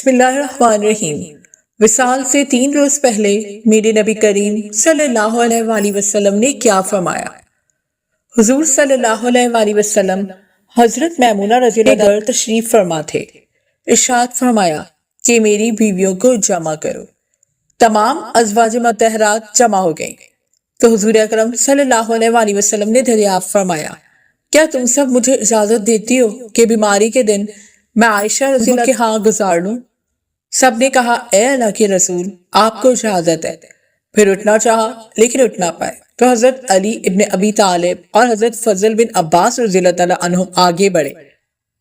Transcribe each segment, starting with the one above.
بسم اللہ الرحمن الرحیم۔ وصال سے 3 روز پہلے میرے نبی کریم صلی اللہ علیہ وآلہ وسلم نے کیا فرمایا؟ حضور صلی اللہ علیہ وآلہ وسلم حضرت میمونہ رضی اللہ عنہا تشریف فرما تھے۔ ارشاد فرمایا کہ میری بیویوں کو جمع کرو۔ تمام ازواج مطہرات جمع ہو گئیں تو حضور اکرم صلی اللہ علیہ وآلہ وسلم نے دریافت فرمایا، کیا تم سب مجھے اجازت دیتی ہو کہ بیماری کے دن میں عائشہ رضی اللہ کے ہاں گزار لوں؟ سب نے کہا اے اللہ کے رسول، آپ کو اجازت ہے۔ پھر اٹھنا چاہا لیکن اٹھ نہ پائے تو حضرت علی ابن ابی طالب اور حضرت فضل بن عباس رضی اللہ تعالیٰ عنہم آگے بڑھے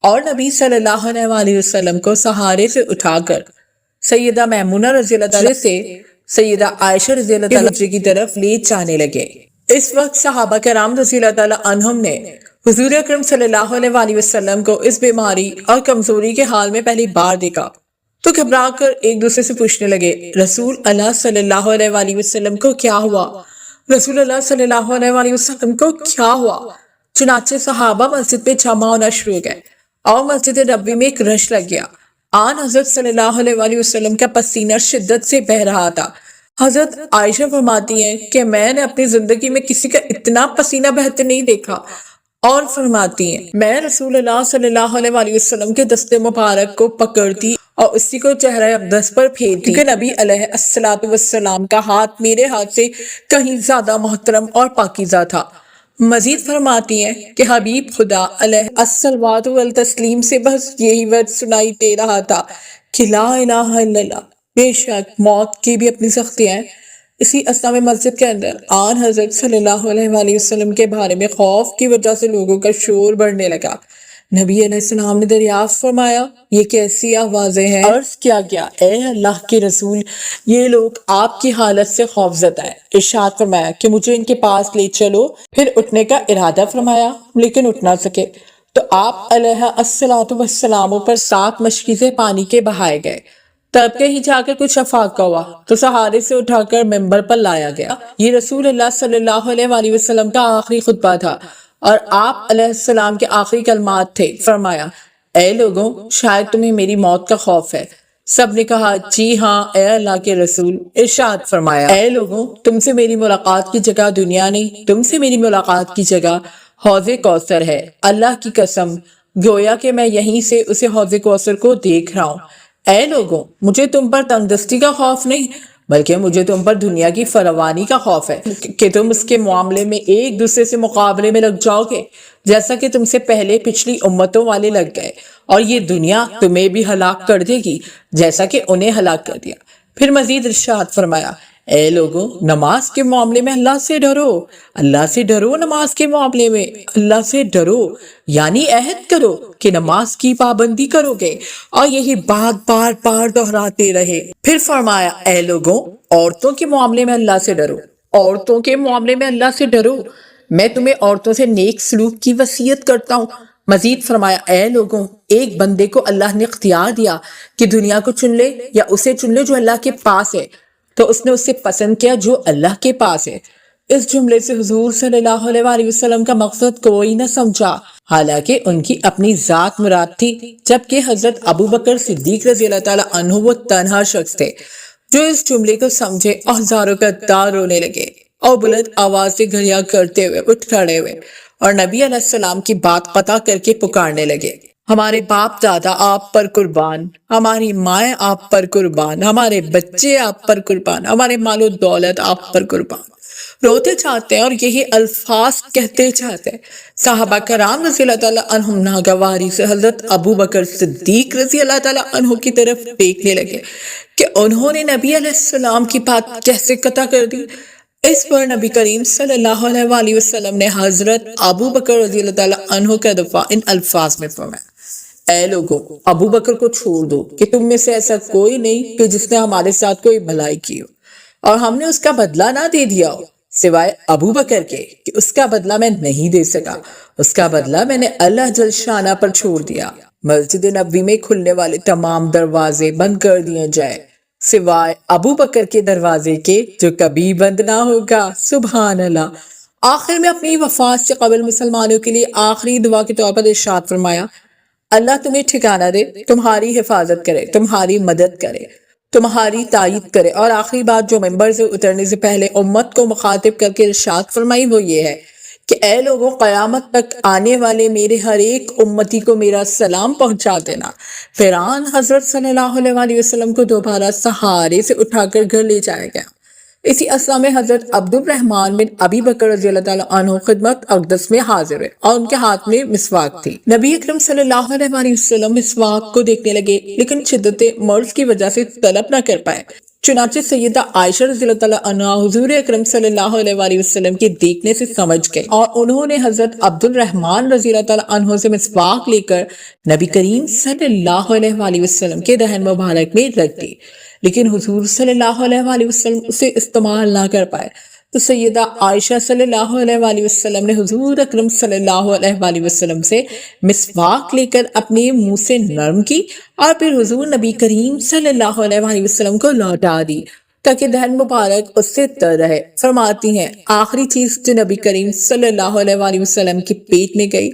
اور نبی صلی اللہ علیہ وآلہ وسلم کو سہارے سے اٹھا کر سیدہ میمونہ رضی اللہ تعالیٰ سے سیدہ عائشہ رضی اللہ تعالیٰ کی طرف لے جانے لگے۔ اس وقت صحابہ کرام رضی اللہ تعالیٰ عنہم نے حضور اکرم صلی اللہ علیہ وآلہ وسلم کو اس بیماری اور کمزوری کے حال میں پہلی بار دیکھا تو گھبرا کر ایک دوسرے سے پوچھنے لگے، رسول اللہ صلی اللہ علیہ وآلہ وسلم کو کیا ہوا؟ رسول اللہ صلی اللہ علیہ وآلہ وسلم کو کیا ہوا؟ چنانچہ صحابہ مسجد پہ جمع ہونا شروع ہو گئے اور مسجد نبوی میں ایک رش لگ گیا۔ آن حضرت صلی اللہ علیہ وآلہ وسلم کا پسینہ شدت سے بہہ رہا تھا۔ حضرت عائشہ فرماتی ہیں کہ میں نے اپنی زندگی میں کسی کا اتنا پسینہ بہتے نہیں دیکھا، اور فرماتی ہیں میں رسول اللہ صلی اللہ علیہ وآلہ وسلم کے دست مبارک کو پکڑتی اور اسی کو چہرہ اقدس پر پھیرتی کہ نبی علیہ السلام کا ہاتھ میرے ہاتھ سے کہیں زیادہ محترم اور پاکیزہ تھا۔ مزید فرماتی ہیں کہ حبیب خدا علیہ الصلوات والتسلیم سے بس یہی ورد سنائی دے رہا تھا کہ لا الہ الا اللہ، بے شک موت کی بھی اپنی سختیاں ہیں۔ اسی اثناء میں مسجد کے اندر آن حضرت صلی اللہ علیہ وآلہ وسلم کے بارے میں خوف کی وجہ سے لوگوں کا شور بڑھنے لگا۔ نبی علیہ السلام نے دریافت فرمایا، یہ کیسی آوازیں ہیں؟ عرض کیا گیا، اے اللہ کے رسول، یہ لوگ آپ کی حالت سے خوف زدہ ہیں۔ ارشاد فرمایا کہ مجھے ان کے پاس لے چلو۔ پھر اٹھنے کا ارادہ فرمایا لیکن اٹھ نہ سکے تو آپ علیہ السلام پر 7 مشکیزیں پانی کے بہائے گئے۔ تب کہیں جا کر کچھ افاقہ ہوا تو سہارے سے اٹھا کر ممبر پر لایا گیا۔ یہ رسول اللہ صلی اللہ علیہ وآلہ وسلم کا آخری خطبہ تھا اور آپ علیہ السلام کے آخری کلمات تھے۔ فرمایا، اے لوگوں، شاید تمہیں میری موت کا خوف ہے۔ سب نے کہا جی ہاں اے اللہ کے رسول۔ ارشاد فرمایا، اے لوگوں، تم سے میری ملاقات کی جگہ دنیا نہیں، تم سے میری ملاقات کی جگہ حوض کوثر ہے۔ اللہ کی قسم، گویا کہ میں یہیں سے اسے حوض کوثر کو دیکھ رہا ہوں۔ اے لوگوں، مجھے تم پر تنگ دستی کا خوف نہیں بلکہ مجھے تم پر دنیا کی فراوانی کا خوف ہے کہ تم اس کے معاملے میں ایک دوسرے سے مقابلے میں لگ جاؤ گے جیسا کہ تم سے پہلے پچھلی امتوں والے لگ گئے، اور یہ دنیا تمہیں بھی ہلاک کر دے گی جیسا کہ انہیں ہلاک کر دیا۔ پھر مزید ارشاد فرمایا، اے لوگوں، نماز کے معاملے میں اللہ سے ڈرو، اللہ سے ڈرو، نماز کے معاملے میں اللہ سے ڈرو، یعنی عہد کرو کہ نماز کی پابندی کرو گے، اور یہی بات بار بار دہراتے رہے۔ پھر فرمایا، اے لوگوں، عورتوں کے معاملے میں اللہ سے ڈرو، عورتوں کے معاملے میں اللہ سے ڈرو، میں تمہیں عورتوں سے نیک سلوک کی وصیت کرتا ہوں۔ مزید فرمایا، اے لوگوں، ایک بندے کو اللہ نے اختیار دیا کہ دنیا کو چن لے یا اسے چن لے جو اللہ کے پاس ہے، تو اس نے اسے پسند کیا جو اللہ کے پاس ہے۔ اس جملے سے حضور صلی اللہ علیہ وآلہ وسلم کا مقصد کوئی نہ سمجھا، حالانکہ ان کی اپنی ذات مراد تھی، جبکہ حضرت ابو بکر صدیق رضی اللہ تعالیٰ عنہ وہ تنہا شخص تھے جو اس جملے کو سمجھے اور ہزاروں کا دار رونے لگے اور بلند آواز سے گھریا کرتے ہوئے اٹھ کھڑے ہوئے اور نبی علیہ السلام کی بات قطع کر کے پکارنے لگے، ہمارے باپ دادا آپ پر قربان، ہماری مائیں آپ پر قربان، ہمارے بچے آپ پر قربان، ہمارے مال و دولت آپ پر قربان۔ روتے چاہتے ہیں اور یہی الفاظ کہتے چاہتے ہیں۔ صحابہ کرام رضی اللہ تعالیٰ عنہم ناگواری سے حضرت ابو بکر صدیق رضی اللہ تعالیٰ عنہ کی طرف دیکھنے لگے کہ انہوں نے نبی علیہ السلام کی بات کیسے قطع کر دی۔ اس پر نبی کریم صلی اللہ علیہ وآلہ وسلم نے حضرت ابو بکر رضی اللہ تعالیٰ عنہ کا دفاع ان الفاظ میں فرمایا، اے لوگوں، ابو بکر کو چھوڑ دو کہ تم میں سے ایسا کوئی نہیں کہ جس نے ہمارے ساتھ کوئی بھلائی کی ہو اور ہم نے اس کا بدلہ نہ دے دیا ہو، سوائے ابو بکر کے کہ اس کا بدلہ میں نہیں دے سکا، اس کا بدلہ میں نے اللہ جل شانہ پر چھوڑ دیا۔ مسجد نبوی میں کھلنے والے تمام دروازے بند کر دیے جائے سوائے ابو بکر کے دروازے کے جو کبھی بند نہ ہوگا۔ سبحان اللہ۔ آخر میں اپنی وفات سے قبل مسلمانوں کے لیے آخری دعا کے طور پر ارشاد فرمایا، اللہ تمہیں ٹھکانہ دے، تمہاری حفاظت کرے، تمہاری مدد کرے، تمہاری تائید کرے۔ اور آخری بات جو ممبر سے اترنے سے پہلے امت کو مخاطب کر کے ارشاد فرمائی وہ یہ ہے کہ اے لوگوں، قیامت تک آنے والے میرے ہر ایک امتی کو میرا سلام پہنچا دینا۔ پھر آن حضرت صلی اللہ علیہ وسلم کو دوبارہ سہارے سے اٹھا کر گھر لے جایا گیا۔ اسی اسنا میں حضرت عبد الرحمن بن ابی بکر رضی اللہ تعالیٰ عنہ خدمت اقدس میں حاضر ہوئے اور ان کے ہاتھ میں مسواک تھی۔ نبی اکرم صلی اللہ علیہ وسلم مسواک کو دیکھنے لگے لیکن شدت مرض کی وجہ سے طلب نہ کر پائے۔ چنانچہ سیدہ عائشہ رضی اللہ تعالیٰ عنہ حضور اکرم صلی اللہ علیہ وسلم کے دیکھنے سے سمجھ گئی اور انہوں نے حضرت عبد الرحمن رضی اللہ تعالیٰ عنہ سے مسواک لے کر نبی کریم صلی اللہ علیہ وسلم کے دہن مبارک میں رکھ دی، لیکن حضور صلی اللہ علیہ وسلم اسے استعمال نہ کر پائے تو سیدہ عائشہ صلی اللہ علیہ وسلم نے حضور اکرم صلی اللہ علیہ وسلم سے مسواک لے کر اپنے منہ سے نرم کی اور پھر حضور نبی کریم صلی اللہ علیہ وسلم کو لوٹا دی تاکہ دہن مبارک اس سے تر رہے۔ فرماتی ہیں آخری چیز جو نبی کریم صلی اللہ علیہ وسلم کے پیٹ میں گئی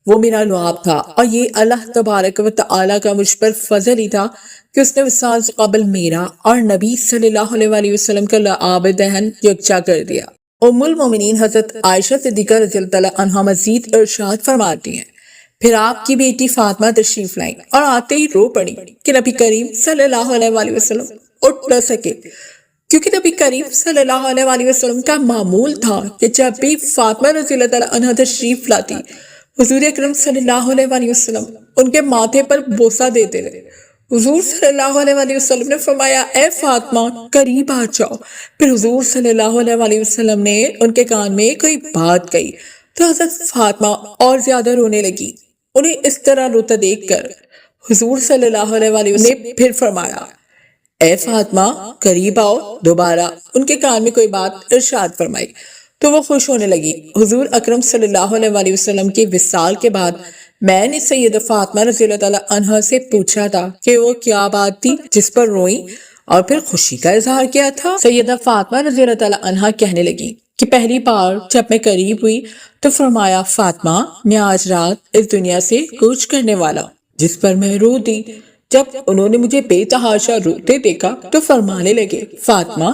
وہ میرا لعاب تھا، اور یہ اللہ تبارک و تعالیٰ کا مجھ پر فضل ہی تھا کہ اس نے وصال سے قبل میرا اور نبی صلی اللہ علیہ وسلم کا لعاب دہن یکجا کر دیا۔ ام المومنین حضرت عائشہ صدیقہ رضی اللہ تعالیٰ عنہا مزید ارشاد فرماتی ہیں پھر آپ کی بیٹی فاطمہ تشریف لائیں اور آتے ہی رو پڑی کہ نبی کریم صلی اللہ علیہ وسلم اٹھ نہ سکے، کیونکہ نبی کریم صلی اللہ علیہ وسلم کا معمول تھا کہ جب بھی فاطمہ رضی اللہ تعالیٰ عنہا تشریف لاتی حضور اکرم صلی اللہ علیہ وسلم ان کے ماتھے پر بوسہ دیتے رہے۔ حضور صلی اللہ علیہ وسلم نے فرمایا اے فاطمہ قریب آ جاؤ، پھر حضور صلی اللہ علیہ وسلم نے ان کے کان میں کوئی بات کہی تو حضرت فاطمہ اور زیادہ رونے لگی۔ انہیں اس طرح روتا دیکھ کر حضور صلی اللہ علیہ وسلم نے پھر فرمایا اے فاطمہ قریب آؤ، دوبارہ ان کے کان میں کوئی بات ارشاد فرمائی تو وہ خوش ہونے لگی۔ حضور اکرم صلی اللہ علیہ وسلم کے وصال کے بعد میں نے سیدہ فاطمہ رضی اللہ تعالیٰ عنہ سے پوچھا تھا کہ وہ کیا بات تھی جس پر روئیں اور پھر خوشی کا اظہار کیا تھا۔ سیدہ فاطمہ رضی اللہ تعالیٰ عنہ کہنے لگی کہ پہلی بار جب میں قریب ہوئی تو فرمایا فاطمہ میں آج رات اس دنیا سے کوچ کرنے والا ہوں، جس پر میں رو دی۔ جب انہوں نے مجھے بے تحاشا روتے دیکھا تو فرمانے لگے فاطمہ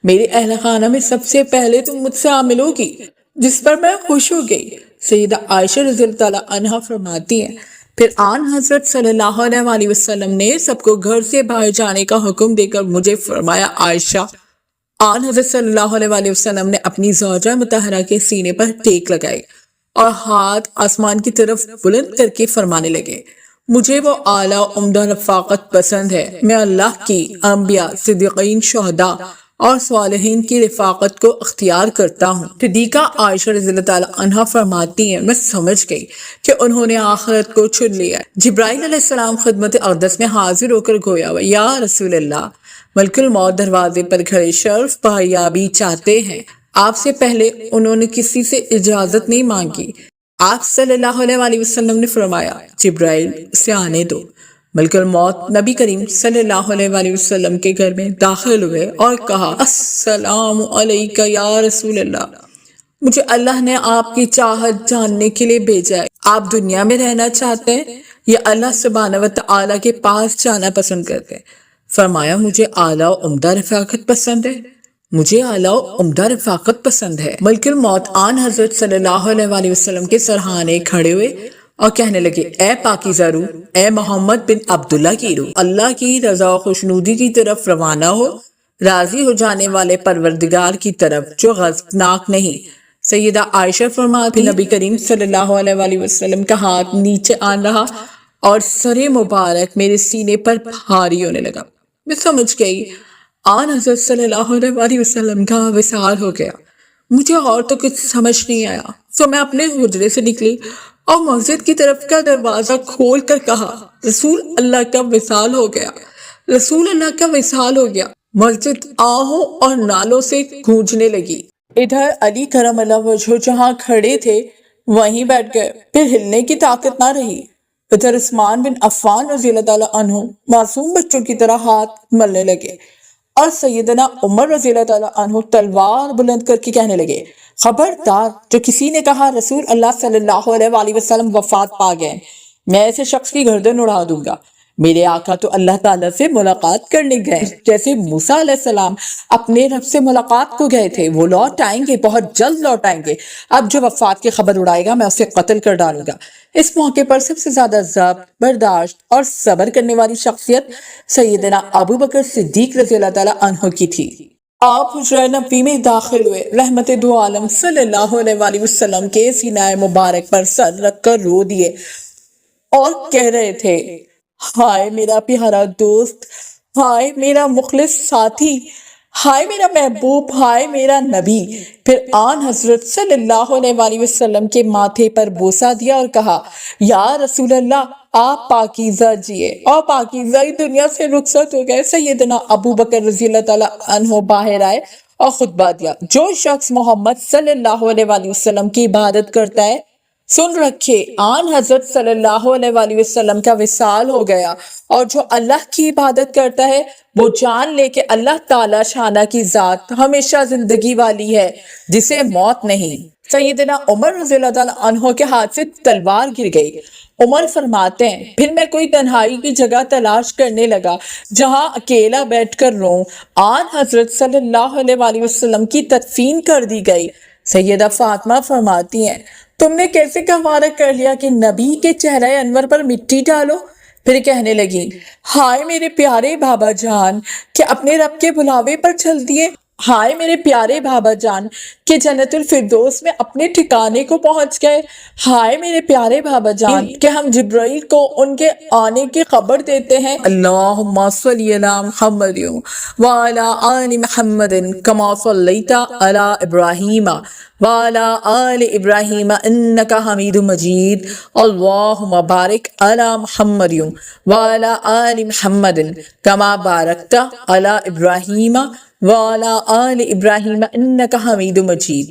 میرے اہل خانہ میں سب سے پہلے تم مجھ سے عامل ہوگی، جس پر میں خوش ہو گئی۔ سیدہ عائشہ رضی اللہ تعالیٰ عنہ فرماتی ہیں پھر آن حضرت صلی اللہ علیہ وسلم نے سب کو گھر سے باہر جانے کا حکم دے کر مجھے فرمایا عائشہ۔ آن حضرت صلی اللہ علیہ وسلم نے اپنی زوجہ مطہرہ کے سینے پر ٹیک لگائی اور ہاتھ آسمان کی طرف بلند کر کے فرمانے لگے مجھے وہ اعلیٰ عمدہ رفاقت پسند ہے، میں اللہ کی، انبیاء، صدیقین، شہداء اور صالحین کی رفاقت کو اختیار کرتا ہوں۔ صدیقہ عائشہ رضی اللہ تعالیٰ عنہ فرماتی ہیں میں سمجھ گئی کہ انہوں نے آخرت کو چن لیا۔ جبرائیل علیہ السلام خدمت اقدس میں حاضر ہو کر گویا یا رسول اللہ ملک الموت دروازے پر کھڑے شرف بحریابی چاہتے ہیں۔ آپ سے پہلے انہوں نے کسی سے اجازت نہیں مانگی۔ آپ صلی اللہ علیہ وسلم نے فرمایا جبرائیل اسے آنے دو۔ ملک الموت نبی کریم صلی اللہ علیہ وسلم کے گھر میں داخل ہوئے اور کہا السلام علیکہ یا رسول اللہ، مجھے اللہ نے آپ کی چاہت جاننے کے لیے بھیجا ہے۔ آپ دنیا میں رہنا چاہتے ہیں یا اللہ سبحانہ و تعالیٰ کے پاس جانا پسند کرتے ہیں؟ فرمایا مجھے اعلیٰ عمدہ رفاقت پسند ہے، مجھے اعلیٰ عمدہ رفاقت پسند ہے۔ ملک الموت آن حضرت صلی اللہ علیہ وسلم کے سرہانے کھڑے ہوئے اور کہنے لگے اے پاکیزہ روح، اے محمد بن عبداللہ کی روح، اللہ کی رضا و خوشنودی کی طرف روانہ ہو، راضی ہو جانے والے پروردگار کی طرف جو غضبناک نہیں۔ سیدہ عائشہ فرماتی نبی کریم صلی اللہ علیہ وسلم کا ہاتھ نیچے آن رہا اور سر مبارک میرے سینے پر بھاری ہونے لگا۔ میں سمجھ گئی آن حضرت صلی اللہ علیہ وسلم کا وصال ہو گیا۔ مجھے اور تو کچھ سمجھ نہیں آیا تو میں اپنے حجرے سے نکلی اور مسجد کی طرف کا دروازہ کھول کر کہا رسول اللہ کا وصال ہو گیا، رسول اللہ کا وصال ہو گیا۔ مسجد آہوں اور نالوں سے گونجنے لگی۔ ادھر علی کرم اللہ وجہہ جہاں کھڑے تھے وہیں بیٹھ گئے، پھر ہلنے کی طاقت نہ رہی۔ ادھر عثمان بن عفان رضی اللہ تعالیٰ عنہ معصوم بچوں کی طرح ہاتھ ملنے لگے اور سیدنا عمر رضی اللہ تعالیٰ عنہ تلوار بلند کر کے کہنے لگے خبردار جو کسی نے کہا رسول اللہ صلی اللہ علیہ وسلم وفات پا گئے میں ایسے شخص کی گردن اڑا دوں گا۔ میرے آقا تو اللہ تعالیٰ سے ملاقات کرنے گئے، جیسے موسیٰ علیہ السلام اپنے رب سے ملاقات کو گئے تھے، وہ لوٹ آئیں گے، بہت جلد لوٹ آئیں گے۔ اب جو وفات کی خبر اڑائے گا میں اسے قتل کر ڈالوں گا۔ اس موقع پر سب سے زیادہ ضبط، برداشت اور صبر کرنے والی شخصیت سیدنا ابو بکر صدیق رضی اللہ تعالیٰ عنہ کی تھی۔ آپ حجرہ نبوی میں داخل ہوئے، رحمت دو عالم صلی اللہ علیہ وآلہ وسلم کے سینہ مبارک پر سر رکھ کر رو دیے اور کہہ رہے تھے، ہائے میرا پیارا دوست، ہائے میرا مخلص ساتھی، ہائے میرا محبوب، ہائے میرا نبی۔ پھر آن حضرت صلی اللہ علیہ وآلہ وسلم کے ماتھے پر بوسہ دیا اور کہا، یا رسول اللہ، آپ پاکیزہ جیے اور پاکیزہ ہی دنیا سے رخصت ہو گئے۔ سیدنا ابو بکر رضی اللہ تعالیٰ عنہ باہر آئے اور خطبہ دیا، جو شخص محمد صلی اللہ علیہ وآلہ وسلم کی عبادت کرتا ہے، سن رکھے آن حضرت صلی اللہ علیہ وآلہ وسلم کا وصال ہو گیا، اور جو اللہ کی عبادت کرتا ہے وہ جان لے کہ اللہ تعالی شانہ کی ذات ہمیشہ زندگی والی ہے، جسے موت نہیں۔ سیدنا عمر رضی اللہ تعالیٰ عنہ کے ہاتھ سے تلوار گر گئی۔ عمر فرماتے ہیں، پھر میں کوئی تنہائی کی جگہ تلاش کرنے لگا جہاں اکیلا بیٹھ کر روں۔ آن حضرت صلی اللہ علیہ وآلہ وسلم کی تدفین کر دی گئی۔ سیدہ فاطمہ فرماتی ہیں، تم نے کیسے گوارا کر لیا کہ نبی کے چہرہ انور پر مٹی ڈالو؟ پھر کہنے لگی، ہائے میرے پیارے بابا جان کہ اپنے رب کے بلاوے پر چل دیے، ہائے میرے پیارے بابا جان کہ جنت الفردوس میں اپنے ٹھکانے کو پہنچ گئے، ہائے میرے پیارے بابا جان کہ ہم جبرائیل کو ان کے آنے کی خبر دیتے ہیں۔ اللہم صلی علی محمد وعلی آل محمد کما صلیت علی ابراہیم وعلی آل ابراہیم انک حمید مجید، اللہم بارک علی محمد وعلی آل محمد کما بارکت علی ابراہیم وعلی آل ابراہیم انک حمید مجید۔